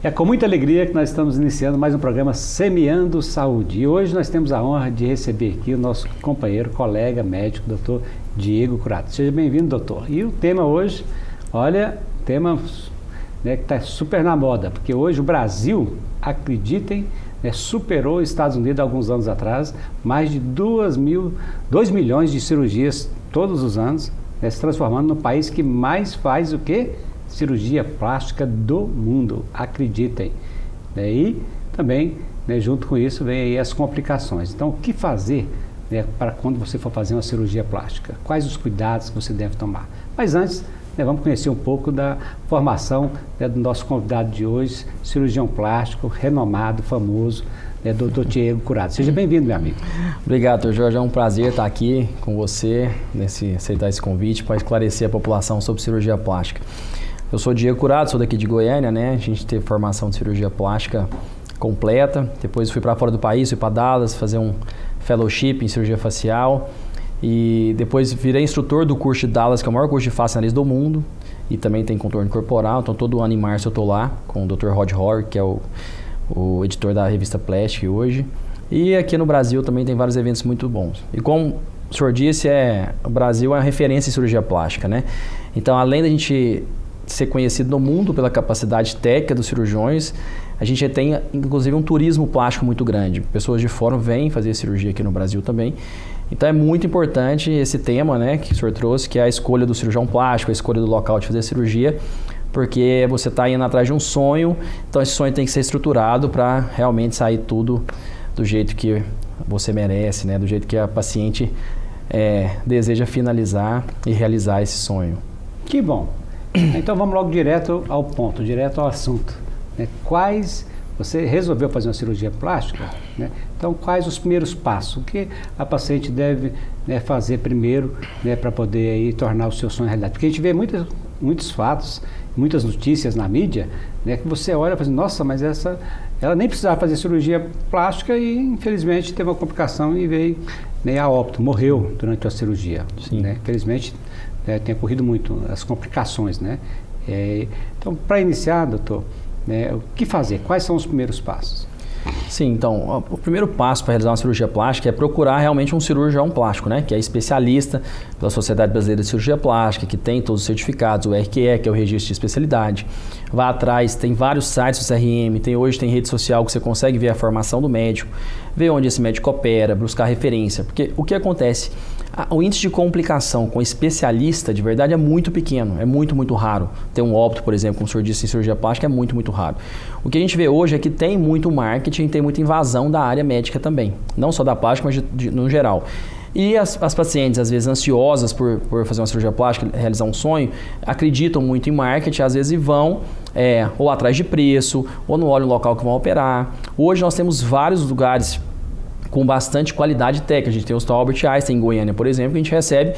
É com muita alegria que nós estamos iniciando mais um programa Semeando Saúde. E hoje nós temos a honra de receber aqui o nosso companheiro, colega médico, doutor Diego Curato. Seja bem-vindo, doutor. E o tema hoje, olha, tema que está super na moda, porque hoje o Brasil, acreditem, superou os Estados Unidos há alguns anos atrás, mais de 2 milhões de cirurgias todos os anos, se transformando no país que mais faz o quê? Cirurgia plástica do mundo, acreditem. E também, junto com isso, vem aí as complicações. Então, o que fazer para quando você for fazer uma cirurgia plástica? Quais os cuidados que você deve tomar? Mas antes, vamos conhecer um pouco da formação do nosso convidado de hoje, cirurgião plástico, renomado, famoso, doutor Diego Curato. Seja bem-vindo, meu amigo. Obrigado, doutor Jorge. É um prazer estar aqui com você, aceitar esse convite para esclarecer a população sobre cirurgia plástica. Eu sou Diego Curato, sou daqui de Goiânia, A gente teve formação de cirurgia plástica completa. Depois fui para fora do país, fui para Dallas fazer um fellowship em cirurgia facial. E depois virei instrutor do curso de Dallas, que é o maior curso de face e nariz do mundo. E também tem contorno corporal. Então todo ano em março eu estou lá com o Dr. Rod Horry, que é o editor da revista Plastic hoje. E aqui no Brasil também tem vários eventos muito bons. E como o senhor disse, o Brasil é uma referência em cirurgia plástica, Então, além da gente ser conhecido no mundo pela capacidade técnica dos cirurgiões, a gente tem inclusive um turismo plástico muito grande. Pessoas de fora vêm fazer cirurgia aqui no Brasil também. Então é muito importante esse tema que o senhor trouxe, que é a escolha do cirurgião plástico, a escolha do local de fazer a cirurgia, porque você está indo atrás de um sonho, então esse sonho tem que ser estruturado para realmente sair tudo do jeito que você merece, do jeito que a paciente deseja finalizar e realizar esse sonho. Que bom! Então vamos logo direto ao ponto, direto ao assunto. Você resolveu fazer uma cirurgia plástica, Então quais os primeiros passos? O que a paciente deve fazer primeiro para poder aí tornar o seu sonho realidade? Porque a gente vê muitos fatos, muitas notícias na mídia, que você olha e fala assim, nossa, mas ela nem precisava fazer cirurgia plástica e infelizmente teve uma complicação e veio a óbito, morreu durante a cirurgia. Sim. Infelizmente tem ocorrido muito as complicações, Então, para iniciar, doutor, o que fazer? Quais são os primeiros passos? Sim, então, o primeiro passo para realizar uma cirurgia plástica é procurar realmente um cirurgião plástico, que é especialista pela Sociedade Brasileira de Cirurgia Plástica, que tem todos os certificados, o RQE, que é o Registro de Especialidade. Vá atrás, tem vários sites do CRM, hoje tem rede social que você consegue ver a formação do médico, ver onde esse médico opera, buscar referência. Porque o que acontece? O índice de complicação com especialista, de verdade, é muito pequeno, é muito, muito raro. Ter um óbito, por exemplo, como o senhor disse, em cirurgia plástica, é muito, muito raro. O que a gente vê hoje é que tem muito marketing, tem muita invasão da área médica também. Não só da plástica, mas no geral. E as pacientes, às vezes ansiosas por fazer uma cirurgia plástica, realizar um sonho, acreditam muito em marketing, às vezes vão ou atrás de preço, ou não olham o local que vão operar. Hoje nós temos vários lugares com bastante qualidade técnica. A gente tem o Hospital Albert Einstein em Goiânia, por exemplo, que a gente recebe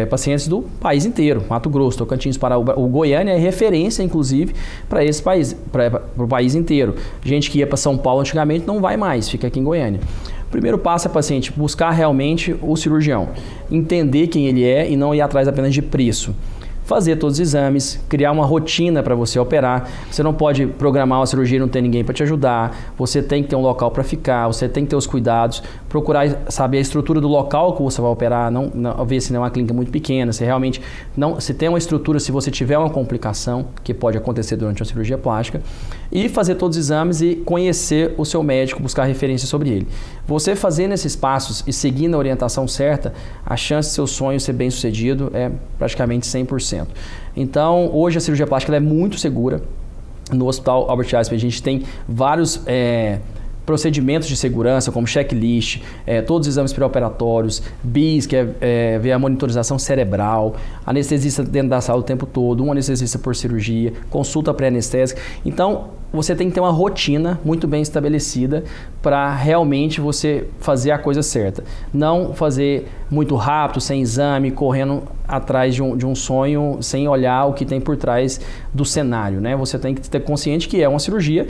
pacientes do país inteiro, Mato Grosso, Tocantins, Pará. O Goiânia é referência, inclusive, para esse país, para o país inteiro. Gente que ia para São Paulo antigamente não vai mais, fica aqui em Goiânia. O primeiro passo é a paciente buscar realmente o cirurgião, entender quem ele é e não ir atrás apenas de preço. Fazer todos os exames, criar uma rotina para você operar. Você não pode programar uma cirurgia e não ter ninguém para te ajudar. Você tem que ter um local para ficar, você tem que ter os cuidados, procurar saber a estrutura do local que você vai operar, não ver se não é uma clínica muito pequena, se realmente se tem uma estrutura, se você tiver uma complicação, que pode acontecer durante uma cirurgia plástica, e fazer todos os exames e conhecer o seu médico, buscar referência sobre ele. Você fazendo esses passos e seguindo a orientação certa, a chance de seu sonho ser bem sucedido é praticamente 100%. Então, hoje a cirurgia plástica é muito segura. No Hospital Albert Einstein a gente tem vários procedimentos de segurança, como checklist, todos os exames pré-operatórios, BIS, que é ver a monitorização cerebral, anestesista dentro da sala o tempo todo, um anestesista por cirurgia, consulta pré-anestésica. Então, você tem que ter uma rotina muito bem estabelecida para realmente você fazer a coisa certa. Não fazer muito rápido, sem exame, correndo atrás de um sonho, sem olhar o que tem por trás do cenário, Você tem que ter consciente que é uma cirurgia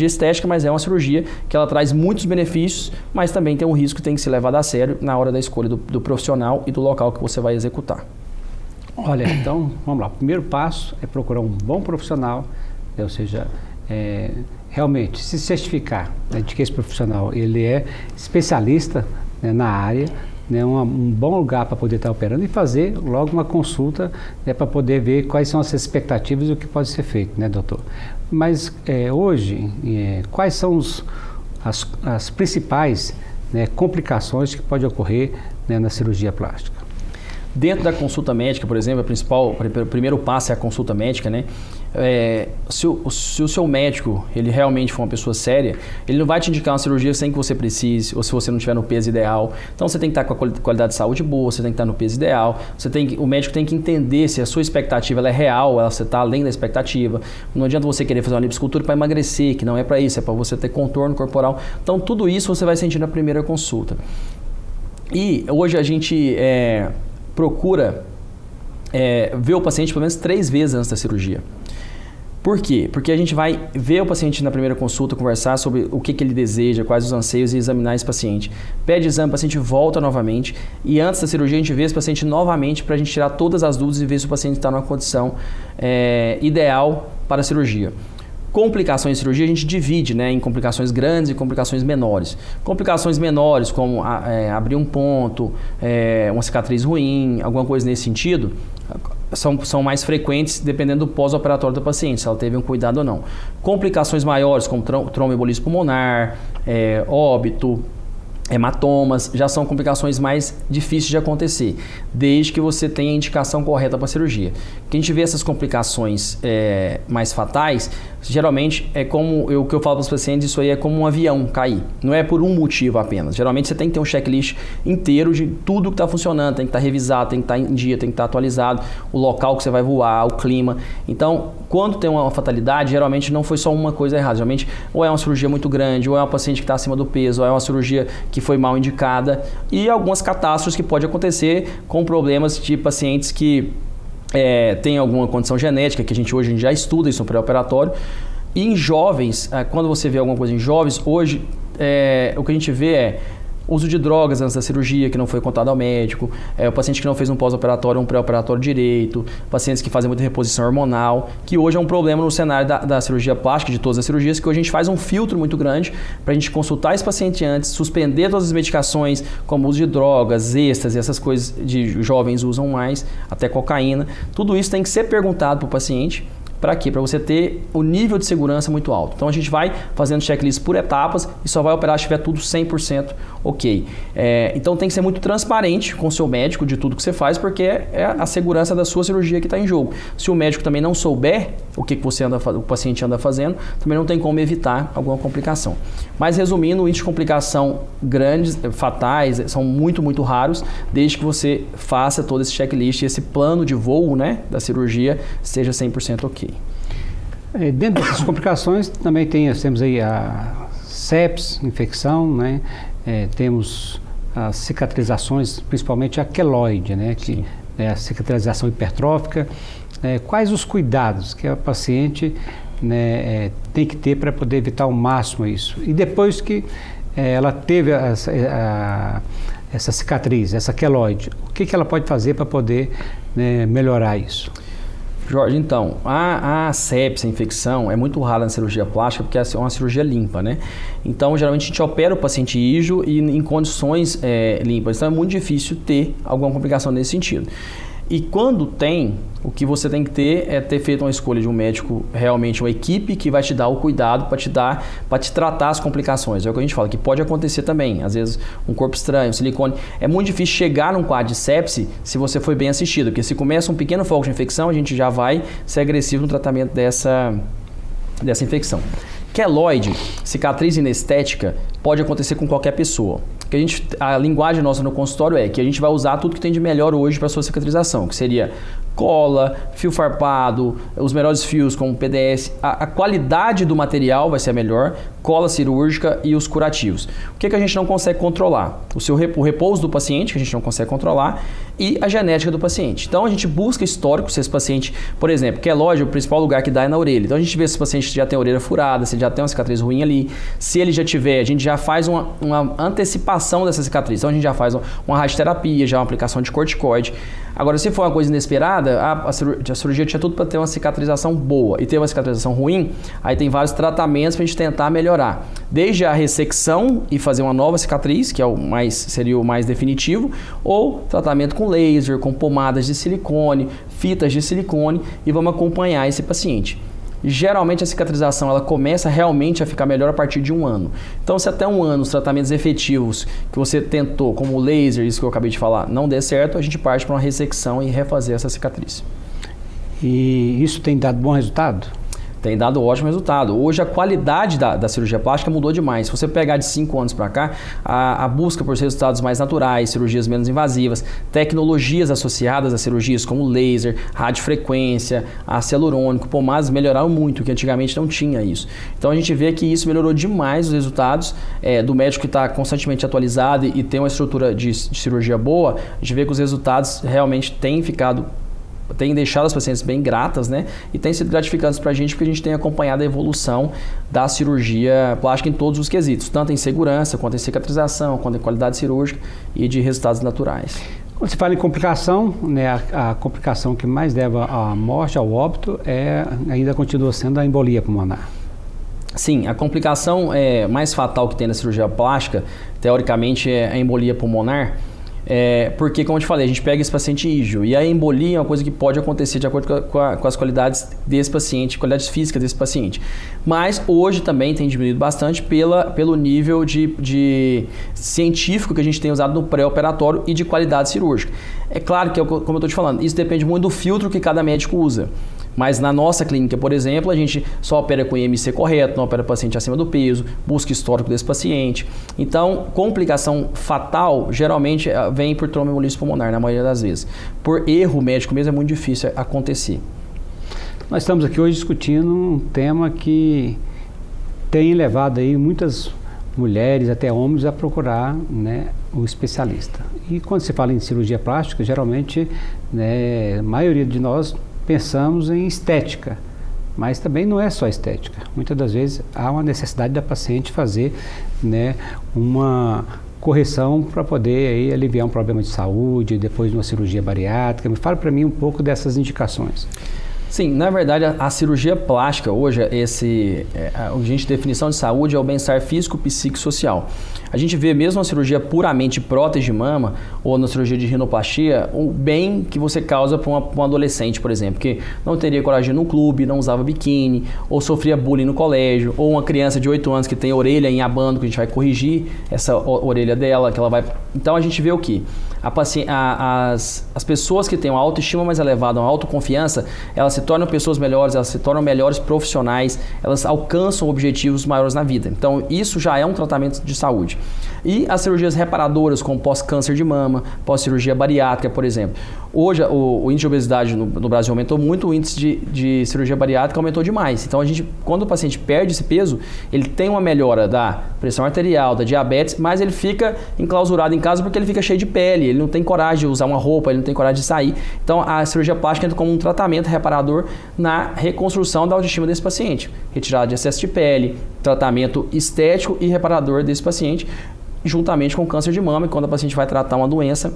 estética, mas é uma cirurgia que ela traz muitos benefícios, mas também tem um risco que tem que ser levado a sério na hora da escolha do profissional e do local que você vai executar. Olha, então, vamos lá. O primeiro passo é procurar um bom profissional ou seja, realmente se certificar, né, de que esse profissional ele é especialista, né, na área, né, um bom lugar para poder estar operando e fazer logo uma consulta, né, para poder ver quais são as expectativas e o que pode ser feito, né, doutor? Mas hoje, quais são as principais, né, complicações que podem ocorrer, né, na cirurgia plástica? Dentro da consulta médica, por exemplo, o primeiro passo é a consulta médica, né? Se o seu médico, ele realmente for uma pessoa séria, ele não vai te indicar uma cirurgia sem que você precise, ou se você não estiver no peso ideal. Então, você tem que estar com a qualidade de saúde boa, você tem que estar no peso ideal, o médico tem que entender se a sua expectativa ela é real, você está além da expectativa. Não adianta você querer fazer uma lipoescultura para emagrecer, que não é para isso, é para você ter contorno corporal. Então, tudo isso você vai sentir na primeira consulta. E hoje a gente procura ver o paciente pelo menos 3 vezes antes da cirurgia. Por quê? Porque a gente vai ver o paciente na primeira consulta, conversar sobre o que ele deseja, quais os anseios e examinar esse paciente. Pede exame, o paciente volta novamente e antes da cirurgia a gente vê esse paciente novamente para a gente tirar todas as dúvidas e ver se o paciente está numa condição ideal para a cirurgia. Complicações de cirurgia a gente divide, né, em complicações grandes e complicações menores. Complicações menores, como abrir um ponto, uma cicatriz ruim, alguma coisa nesse sentido, são mais frequentes dependendo do pós-operatório do paciente, se ela teve um cuidado ou não. Complicações maiores, como tromboembolismo pulmonar, óbito, hematomas, já são complicações mais difíceis de acontecer, desde que você tenha a indicação correta para a cirurgia. Que a gente vê essas complicações mais fatais, geralmente é como o que eu falo para os pacientes, isso aí é como um avião cair, não é por um motivo apenas. Geralmente você tem que ter um checklist inteiro de tudo que está funcionando, tem que estar revisado, tem que estar em dia, tem que estar atualizado, o local que você vai voar, o clima. Então, quando tem uma fatalidade, geralmente não foi só uma coisa errada, geralmente ou é uma cirurgia muito grande, ou é uma paciente que está acima do peso, ou é uma cirurgia que foi mal indicada e algumas catástrofes que pode acontecer com problemas de pacientes que têm alguma condição genética, que hoje a gente já estuda isso no pré-operatório. E em jovens, quando você vê alguma coisa em jovens, hoje o que a gente vê é uso de drogas antes da cirurgia, que não foi contado ao médico, o paciente que não fez um pós-operatório ou um pré-operatório direito, pacientes que fazem muita reposição hormonal, que hoje é um problema no cenário da cirurgia plástica, de todas as cirurgias, que hoje a gente faz um filtro muito grande para a gente consultar esse paciente antes, suspender todas as medicações, como uso de drogas, êxtase, essas coisas de jovens usam mais, até cocaína. Tudo isso tem que ser perguntado para o paciente. Para quê? Para você ter o nível de segurança muito alto. Então a gente vai fazendo checklist por etapas e só vai operar se tiver tudo 100% ok. Então tem que ser muito transparente com o seu médico de tudo que você faz, porque é a segurança da sua cirurgia que está em jogo. Se o médico também não souber o que o paciente anda fazendo, também não tem como evitar alguma complicação. Mas resumindo, o índice de complicação grandes, fatais, são muito, muito raros, desde que você faça todo esse checklist e esse plano de voo, né, da cirurgia seja 100% ok. Dentro dessas complicações também temos aí a sepsis, infecção, né? Temos as cicatrizações, principalmente a queloide, né? Que é a cicatrização hipertrófica. Quais os cuidados que a paciente, né, tem que ter para poder evitar ao máximo isso? E depois que ela teve essa cicatriz, essa queloide, o que ela pode fazer para poder, né, melhorar isso? Jorge, então, a sepsis, a infecção, é muito rara na cirurgia plástica porque é uma cirurgia limpa, né? Então, geralmente a gente opera o paciente ígio e em condições limpas. Então, é muito difícil ter alguma complicação nesse sentido. E quando tem, o que você tem que ter é ter feito uma escolha de um médico, realmente uma equipe que vai te dar o cuidado para te tratar as complicações. É o que a gente fala, que pode acontecer também. Às vezes um corpo estranho, silicone. É muito difícil chegar num quadro de sepse se você foi bem assistido, porque se começa um pequeno foco de infecção, a gente já vai ser agressivo no tratamento dessa infecção. Queloide, cicatriz inestética, pode acontecer com qualquer pessoa. A linguagem nossa no consultório é que a gente vai usar tudo que tem de melhor hoje para a sua cicatrização, que seria cola, fio farpado, os melhores fios como PDS, a qualidade do material vai ser a melhor, cola cirúrgica e os curativos. O que a gente não consegue controlar? O repouso do paciente, que a gente não consegue controlar, e a genética do paciente. Então a gente busca histórico, se esse paciente, por exemplo, queloide, o principal lugar que dá é na orelha. Então a gente vê se esse paciente já tem a orelha furada, se ele já tem uma cicatriz ruim ali. Se ele já tiver, a gente já faz uma antecipação dessa cicatriz. Então a gente já faz uma radioterapia, já uma aplicação de corticoide. Agora, se for uma coisa inesperada, a cirurgia tinha tudo para ter uma cicatrização boa e ter uma cicatrização ruim, aí tem vários tratamentos para a gente tentar melhorar. Desde a ressecção e fazer uma nova cicatriz, que seria o mais definitivo, ou tratamento com laser, com pomadas de silicone, fitas de silicone, e vamos acompanhar esse paciente. Geralmente a cicatrização ela começa realmente a ficar melhor a partir de 1 ano. Então, se até 1 ano os tratamentos efetivos que você tentou, como o laser, isso que eu acabei de falar, não der certo, a gente parte para uma ressecção e refazer essa cicatriz. E isso tem dado bom resultado? Tem dado ótimo resultado. Hoje a qualidade da cirurgia plástica mudou demais. Se você pegar de 5 anos para cá, a busca por resultados mais naturais, cirurgias menos invasivas, tecnologias associadas a cirurgias como laser, radiofrequência, ácido hialurônico, pomadas melhoraram muito, que antigamente não tinha isso. Então a gente vê que isso melhorou demais os resultados do médico que está constantemente atualizado e tem uma estrutura de cirurgia boa. A gente vê que os resultados realmente tem deixado as pacientes bem gratas, né? E tem sido gratificantes para a gente porque a gente tem acompanhado a evolução da cirurgia plástica em todos os quesitos, tanto em segurança, quanto em cicatrização, quanto em qualidade cirúrgica e de resultados naturais. Quando se fala em complicação, né, a complicação que mais leva à morte, ao óbito, ainda continua sendo a embolia pulmonar. Sim, a complicação mais fatal que tem na cirurgia plástica, teoricamente, é a embolia pulmonar. Porque, como eu te falei, a gente pega esse paciente ígio e a embolia é uma coisa que pode acontecer de acordo com as qualidades desse paciente, qualidades físicas desse paciente. Mas hoje também tem diminuído bastante pelo nível de científico que a gente tem usado no pré-operatório e de qualidade cirúrgica. É claro que, como eu estou te falando, isso depende muito do filtro que cada médico usa. Mas na nossa clínica, por exemplo, a gente só opera com IMC correto, não opera paciente acima do peso, busca histórico desse paciente. Então, complicação fatal geralmente vem por tromboembolismo pulmonar, na maioria das vezes. Por erro médico mesmo é muito difícil acontecer. Nós estamos aqui hoje discutindo um tema que tem levado aí muitas mulheres, até homens, a procurar, né, o especialista. E quando se fala em cirurgia plástica, geralmente, né, a maioria de nós pensamos em estética, mas também não é só estética. Muitas das vezes há uma necessidade da paciente fazer, né, uma correção para poder aí aliviar um problema de saúde, depois de uma cirurgia bariátrica. Me fala para mim um pouco dessas indicações. Sim, na verdade a cirurgia plástica hoje, a gente definição de saúde é o bem-estar físico, psíquico e social. A gente vê mesmo na cirurgia puramente prótese de mama ou na cirurgia de rinoplastia, o bem que você causa para um adolescente, por exemplo, que não teria coragem de ir no clube, não usava biquíni, ou sofria bullying no colégio, ou uma criança de 8 anos que tem orelha em abano, que a gente vai corrigir essa orelha dela, que ela vai... Então a gente vê o quê? As pessoas que têm uma autoestima mais elevada, uma autoconfiança, elas se tornam pessoas melhores, elas se tornam melhores profissionais, elas alcançam objetivos maiores na vida. Então, isso já é um tratamento de saúde. E as cirurgias reparadoras, como pós-câncer de mama, pós-cirurgia bariátrica, por exemplo. Hoje, o índice de obesidade no Brasil aumentou muito, o índice de cirurgia bariátrica aumentou demais. Então, quando o paciente perde esse peso, ele tem uma melhora da pressão arterial, da diabetes, mas ele fica enclausurado em casa porque ele fica cheio de pele, ele não tem coragem de usar uma roupa, ele não tem coragem de sair. Então, a cirurgia plástica entra como um tratamento reparador na reconstrução da autoestima desse paciente. Retirada de excesso de pele, tratamento estético e reparador desse paciente, juntamente com o câncer de mama, e quando a paciente vai tratar uma doença,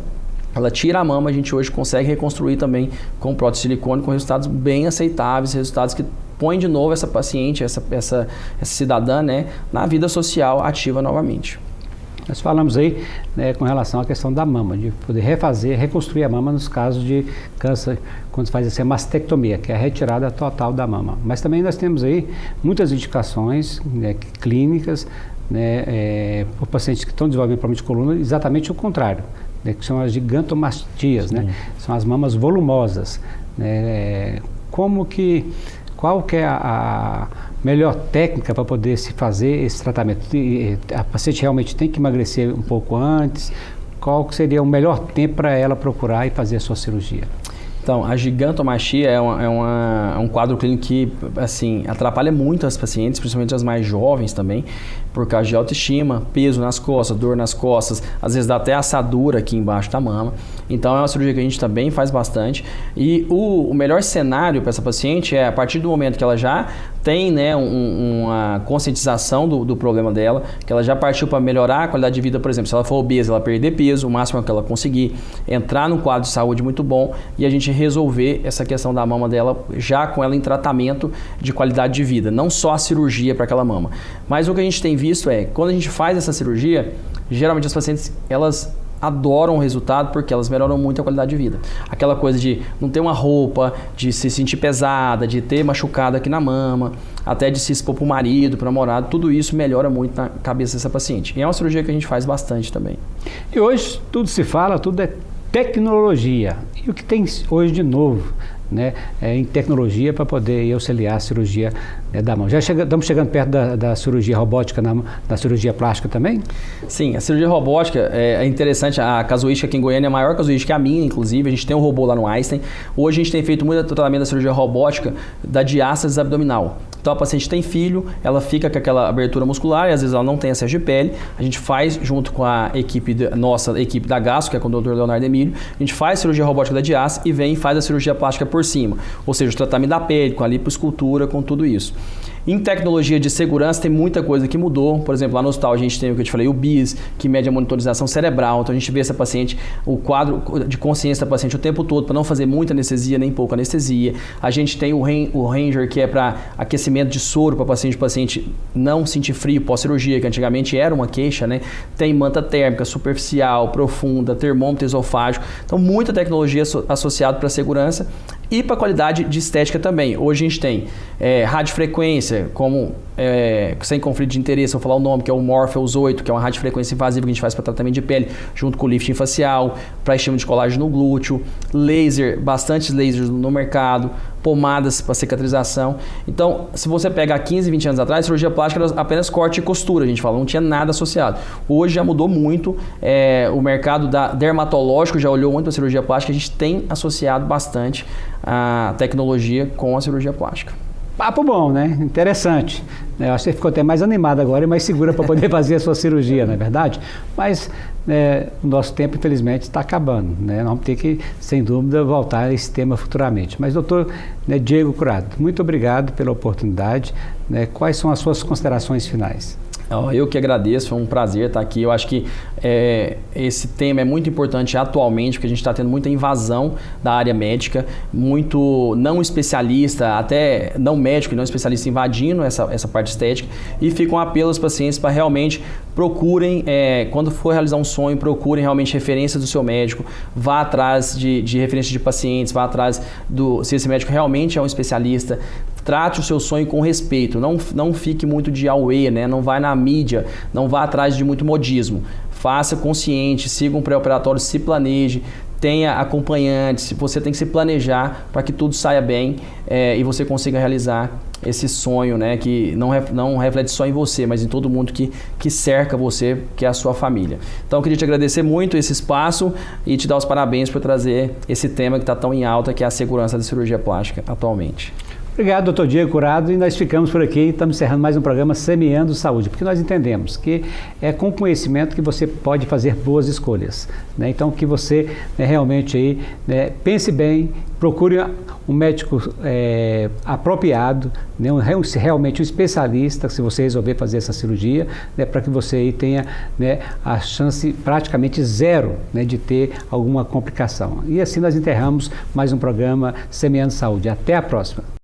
ela tira a mama, a gente hoje consegue reconstruir também com prótese de silicone, com resultados bem aceitáveis, resultados que põem de novo essa paciente, essa cidadã, né, na vida social ativa novamente. Nós falamos aí, né, com relação à questão da mama, de poder reconstruir a mama nos casos de câncer, quando se faz essa mastectomia, que é a retirada total da mama. Mas também nós temos aí muitas indicações, né, clínicas, né, por pacientes que estão desenvolvendo problema de coluna, exatamente o contrário, né, que são as gigantomastias, né, são as mamas volumosas. Né, qual que é a melhor técnica para poder se fazer esse tratamento? A paciente realmente tem que emagrecer um pouco antes? Qual que seria o melhor tempo para ela procurar e fazer a sua cirurgia? Então, a gigantomastia é um quadro clínico que, assim, atrapalha muito as pacientes, principalmente as mais jovens também, por causa de autoestima, peso nas costas, dor nas costas, às vezes dá até assadura aqui embaixo da mama. Então é uma cirurgia que a gente também faz bastante. E o melhor cenário para essa paciente é a partir do momento que ela já tem, né, uma conscientização do problema dela, que ela já partiu para melhorar a qualidade de vida, por exemplo, se ela for obesa, ela perder peso, o máximo que ela conseguir, entrar num quadro de saúde muito bom e a gente resolver essa questão da mama dela já com ela em tratamento de qualidade de vida, não só a cirurgia para aquela mama. Mas o que a gente tem visto é, quando a gente faz essa cirurgia, geralmente as pacientes, elas adoram o resultado porque elas melhoram muito a qualidade de vida. Aquela coisa de não ter uma roupa, de se sentir pesada, de ter machucado aqui na mama, até de se expor para o marido, para o namorado, tudo isso melhora muito na cabeça dessa paciente. E é uma cirurgia que a gente faz bastante também. E hoje tudo se fala, tudo é tecnologia. E o que tem hoje de novo, né, em tecnologia para poder auxiliar a cirurgia da mão. Estamos chegando perto da cirurgia robótica, da cirurgia plástica também? Sim, a cirurgia robótica é interessante, a casuística aqui em Goiânia é a maior casuística, a minha inclusive, a gente tem um robô lá no Einstein. Hoje a gente tem feito muito tratamento da cirurgia robótica da diástase abdominal. Então a paciente tem filho, ela fica com aquela abertura muscular e às vezes ela não tem excesso de pele. A gente faz junto com a equipe, nossa equipe da Gastro, que é com o Dr. Leonardo Emílio, a gente faz a cirurgia robótica da diástase e vem e faz a cirurgia plástica por cima. Ou seja, o tratamento da pele, com a lipoescultura, com tudo isso. Em tecnologia de segurança tem muita coisa que mudou. Por exemplo, lá no hospital a gente tem o que eu te falei, o BIS, que mede a monitorização cerebral. Então a gente vê essa paciente, o quadro de consciência da paciente o tempo todo para não fazer muita anestesia nem pouca anestesia. A gente tem o Ranger, que é para aquecimento de soro para o paciente não sentir frio pós-cirurgia, que antigamente era uma queixa, né? Tem manta térmica superficial, profunda, termômetro esofágico. Então muita tecnologia associada para segurança e para qualidade de estética também. Hoje a gente tem radiofrequência, como sem conflito de interesse, vou falar o nome, que é o Morpheus 8, que é uma radiofrequência invasiva que a gente faz para tratamento de pele, junto com o lifting facial, para estímulo de colágeno no glúteo, laser, bastantes lasers no mercado, pomadas para cicatrização. Então, se você pega há 15, 20 anos atrás, a cirurgia plástica era apenas corte e costura, a gente fala, não tinha nada associado. Hoje já mudou muito, o mercado dermatológico já olhou muito para a cirurgia plástica, a gente tem associado bastante a tecnologia com a cirurgia plástica. Papo bom, né? Interessante. Eu acho que você ficou até mais animado agora e mais segura para poder fazer a sua cirurgia, não é verdade? Mas o nosso tempo, infelizmente, está acabando, né? Nós vamos ter que, sem dúvida, voltar a esse tema futuramente. Mas, doutor Diego Curado, muito obrigado pela oportunidade. Quais são as suas considerações finais? Eu que agradeço, foi um prazer estar aqui. Eu acho que esse tema é muito importante atualmente, porque a gente está tendo muita invasão da área médica, muito não especialista, até não médico e não especialista invadindo essa parte estética, e fica um apelo aos pacientes para realmente procurem, quando for realizar um sonho, procurem realmente referências do seu médico, vá atrás de referências de pacientes, vá atrás se esse médico realmente é um especialista. Trate o seu sonho com respeito, não fique muito de auê, né? Não vai na mídia, não vá atrás de muito modismo. Faça consciente, siga um pré-operatório, se planeje, tenha acompanhantes, você tem que se planejar para que tudo saia bem e você consiga realizar esse sonho, né? Que não reflete só em você, mas em todo mundo que cerca você, que é a sua família. Então eu queria te agradecer muito esse espaço e te dar os parabéns por trazer esse tema que está tão em alta, que é a segurança da cirurgia plástica atualmente. Obrigado, doutor Diego Curado, e nós ficamos por aqui, estamos encerrando mais um programa Semeando Saúde, porque nós entendemos que é com conhecimento que você pode fazer boas escolhas, né? Então que você realmente aí, pense bem, procure um médico apropriado, né? Realmente um especialista, se você resolver fazer essa cirurgia, né? Para que você aí tenha, né, a chance praticamente zero, né, de ter alguma complicação. E assim nós encerramos mais um programa Semeando Saúde. Até a próxima.